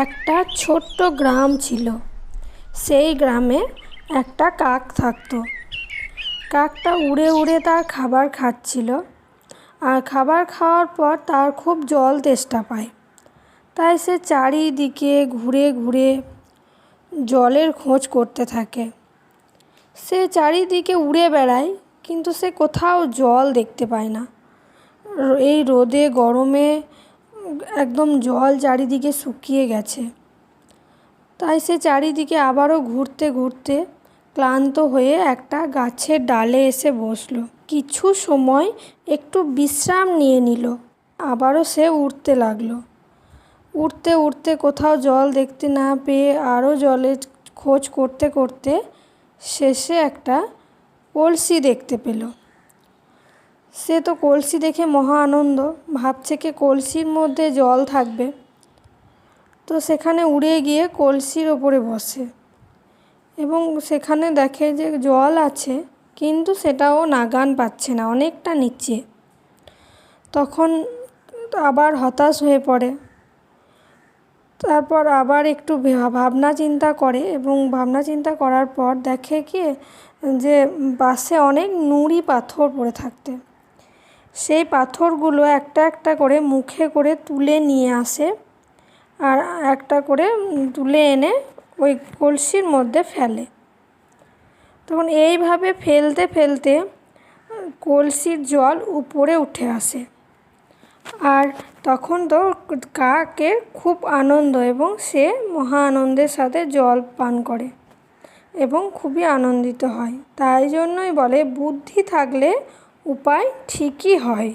একটা ছোট্ট গ্রাম ছিল। সেই গ্রামে একটা কাক থাকতো। কাকটা উড়ে উড়ে তার খাবার খাচ্ছিল, আর খাবার খাওয়ার পর তার খুব জল তেষ্টা পায়। তাই সে চারিদিকে ঘুরে ঘুরে জলের খোঁজ করতে থাকে। সে চারিদিকে উড়ে বেড়ায়, কিন্তু সে কোথাও জল দেখতে পায় না। এই রোদে গরমে একদম জল চারিদিকে শুকিয়ে গেছে। তাই সে চারিদিকে আবারও ঘুরতে ঘুরতে ক্লান্ত হয়ে একটা গাছের ডালে এসে বসলো। কিছু সময় একটু বিশ্রাম নিয়ে নিল। আবারও সে উড়তে লাগলো। উড়তে উড়তে কোথাও জল দেখতে না পেয়ে আরও জলের খোঁজ করতে করতে শেষে একটা কলসি দেখতে পেল। সে তো কলসি দেখে মহা আনন্দ, ভাবছে কি কলসির মধ্যে জল থাকবে। তো সেখানে উড়ে গিয়ে কলসির ওপরে বসে এবং সেখানে দেখে যে জল আছে, কিন্তু সেটাও নাগান পাচ্ছে না, অনেকটা নিচে। তখন আবার হতাশ হয়ে পড়ে। তারপর আবার একটু ভাবনা চিন্তা করে এবং ভাবনা চিন্তা করার পর দেখে কি যে পাশে অনেক নুড়ি পাথর পড়ে থাকতে। সেই পাথরগুলো একটা একটা করে মুখে করে তুলে নিয়ে আসে, আর একটা করে তুলে এনে ওই কলসির মধ্যে ফেলে। তখন এইভাবে ফেলতে ফেলতে কলসির জল উপরে উঠে আসে। আর তখন তো কাকের খুব আনন্দ এবং সে মহা আনন্দের সাথে জল পান করে এবং খুবই আনন্দিত হয়। তাই জন্যই বলে, বুদ্ধি থাকলে উপায় ঠিকই হয়।